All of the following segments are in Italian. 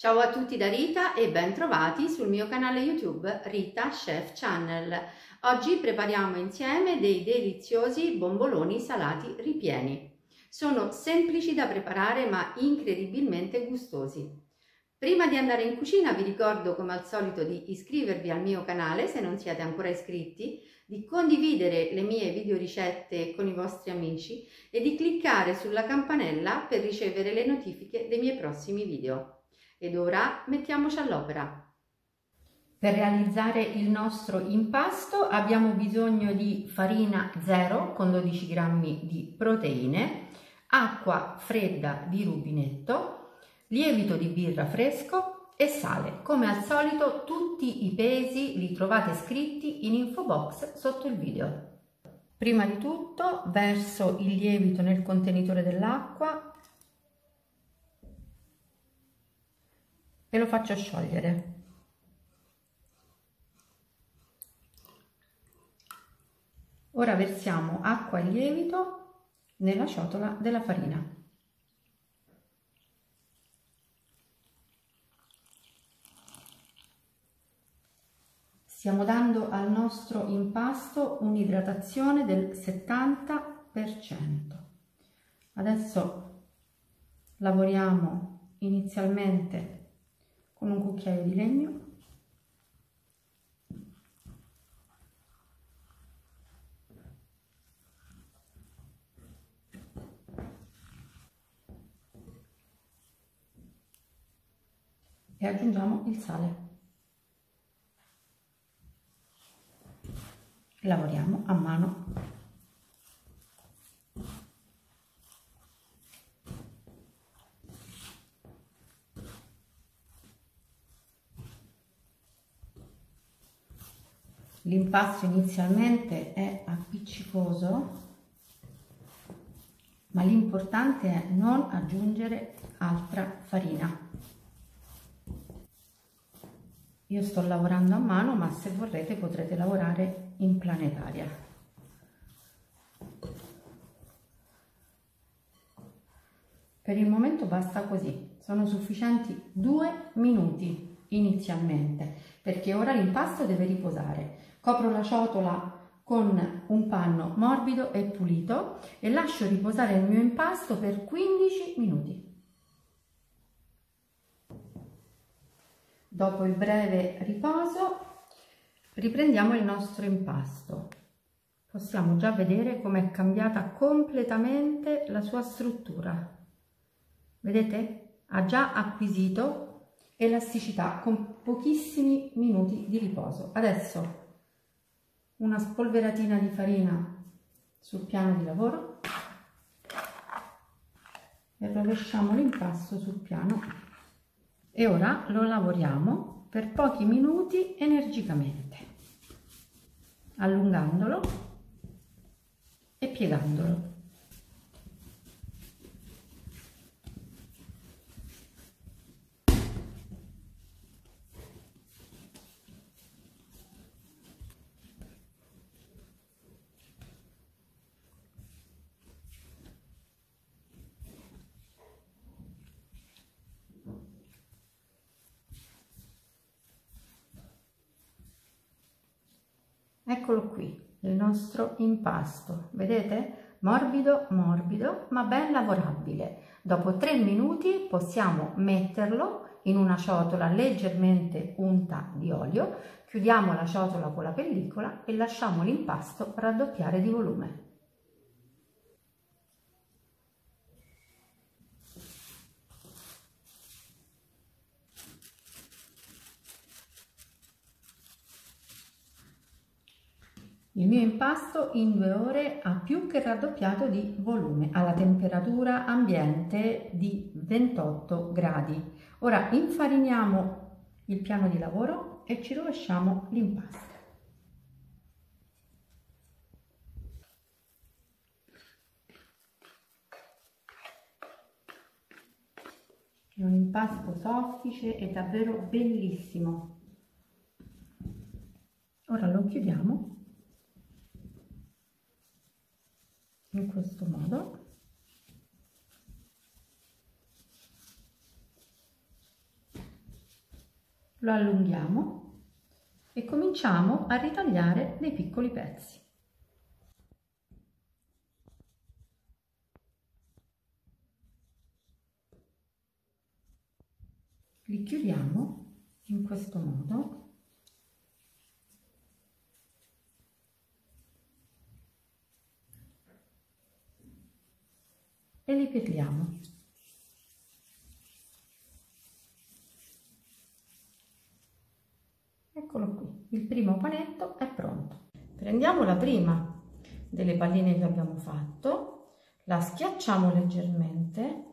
Ciao a tutti da Rita e ben trovati sul mio canale YouTube Rita Chef Channel. Oggi prepariamo insieme dei deliziosi bomboloni salati ripieni. Sono semplici da preparare ma incredibilmente gustosi. Prima di andare in cucina vi ricordo come al solito di iscrivervi al mio canale se non siete ancora iscritti, di condividere le mie videoricette con i vostri amici e di cliccare sulla campanella per ricevere le notifiche dei miei prossimi video. Ed ora mettiamoci all'opera. Per realizzare il nostro impasto abbiamo bisogno di farina 0 con 12 g di proteine, acqua fredda di rubinetto, lievito di birra fresco e sale. Come al solito tutti i pesi li trovate scritti in info box sotto il video. Prima di tutto verso il lievito nel contenitore dell'acqua e lo faccio sciogliere. Ora versiamo acqua e lievito nella ciotola della farina. Stiamo dando al nostro impasto un'idratazione del 70%. Adesso lavoriamo inizialmente con un cucchiaio di legno e aggiungiamo il sale. Lavoriamo a mano. L'impasto inizialmente è appiccicoso, ma l'importante è non aggiungere altra farina. Io sto lavorando a mano, ma se vorrete potrete lavorare in planetaria. Per il momento basta così, sono sufficienti 2 minuti inizialmente, perché ora l'impasto deve riposare. Copro la ciotola con un panno morbido e pulito e lascio riposare il mio impasto per 15 minuti. Dopo il breve riposo riprendiamo il nostro impasto. Possiamo già vedere com'è cambiata completamente la sua struttura. Vedete? Ha già acquisito elasticità con pochissimi minuti di riposo. Adesso una spolveratina di farina sul piano di lavoro e rovesciamo l'impasto sul piano e ora lo lavoriamo per pochi minuti energicamente, allungandolo e piegandolo. Eccolo qui, il nostro impasto, vedete? Morbido, morbido, ma ben lavorabile. Dopo 3 minuti possiamo metterlo in una ciotola leggermente unta di olio, chiudiamo la ciotola con la pellicola e lasciamo l'impasto raddoppiare di volume. Il mio impasto in 2 ore ha più che raddoppiato di volume, alla temperatura ambiente di 28 gradi. Ora infariniamo il piano di lavoro e ci rovesciamo l'impasto. È un impasto soffice e davvero bellissimo. Ora lo chiudiamo in questo modo. lo allunghiamo e cominciamo a ritagliare dei piccoli pezzi. Li chiudiamo in questo modo e li pieghiamo. Eccolo qui, il primo panetto è pronto. Prendiamo la prima delle palline che abbiamo fatto, la schiacciamo leggermente,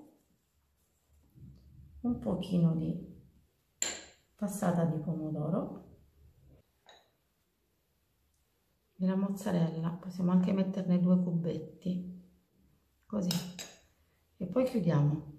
un pochino di passata di pomodoro e la mozzarella, possiamo anche metterne 2 cubetti, così, e poi chiudiamo.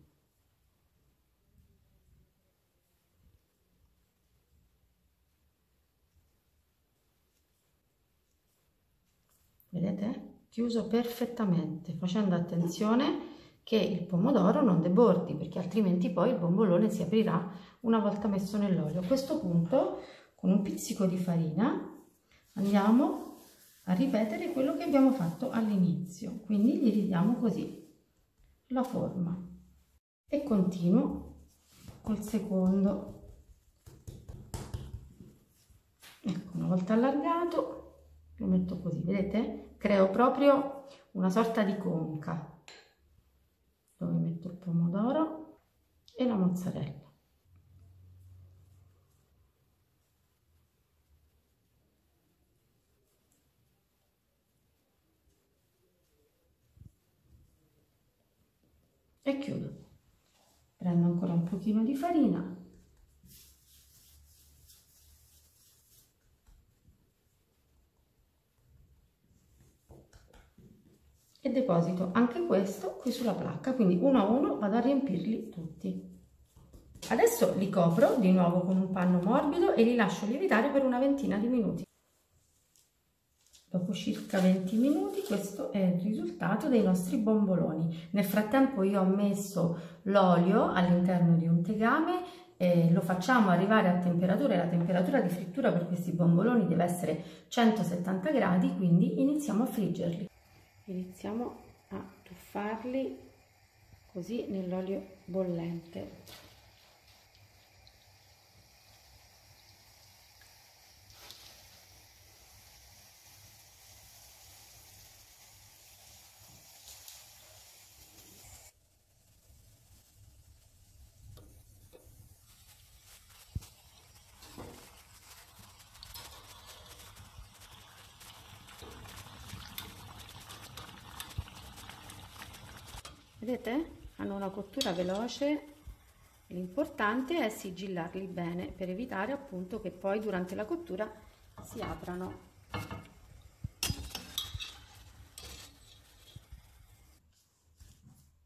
Vedete? Chiuso perfettamente, facendo attenzione che il pomodoro non debordi, perché altrimenti poi il bombolone si aprirà una volta messo nell'olio. A questo punto, con un pizzico di farina, andiamo a ripetere quello che abbiamo fatto all'inizio. Quindi gli ridiamo così la forma e continuo col secondo. Ecco, una volta allargato lo metto così, vedete? Creo proprio una sorta di conca dove metto il pomodoro e la mozzarella. E chiudo. Prendo ancora un pochino di farina e deposito anche questo qui sulla placca, quindi uno a uno vado a riempirli tutti. Adesso li copro di nuovo con un panno morbido e li lascio lievitare per una ventina di minuti. Dopo circa 20 minuti questo è il risultato dei nostri bomboloni. Nel frattempo io ho messo l'olio all'interno di un tegame e lo facciamo arrivare a temperatura, e la temperatura di frittura per questi bomboloni deve essere 170 gradi, quindi iniziamo a friggerli. Iniziamo a tuffarli così nell'olio bollente. Vedete? Hanno una cottura veloce, l'importante è sigillarli bene per evitare appunto che poi durante la cottura si aprano.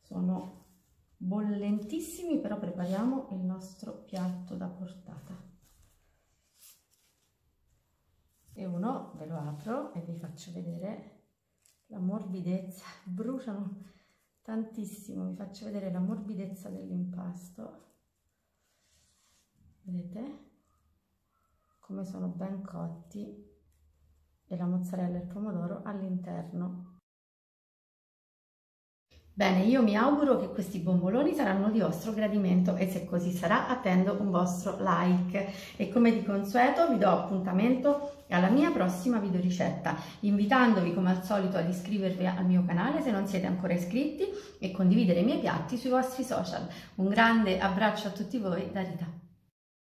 Sono bollentissimi, però prepariamo il nostro piatto da portata. E uno ve lo apro e vi faccio vedere la morbidezza, bruciano tantissimo, vi faccio vedere la morbidezza dell'impasto. Vedete come sono ben cotti e la mozzarella e il pomodoro all'interno. Bene, io mi auguro che questi bomboloni saranno di vostro gradimento e se così sarà attendo un vostro like e come di consueto vi do appuntamento alla mia prossima videoricetta, invitandovi come al solito ad iscrivervi al mio canale se non siete ancora iscritti e condividere i miei piatti sui vostri social. Un grande abbraccio a tutti voi da Rita.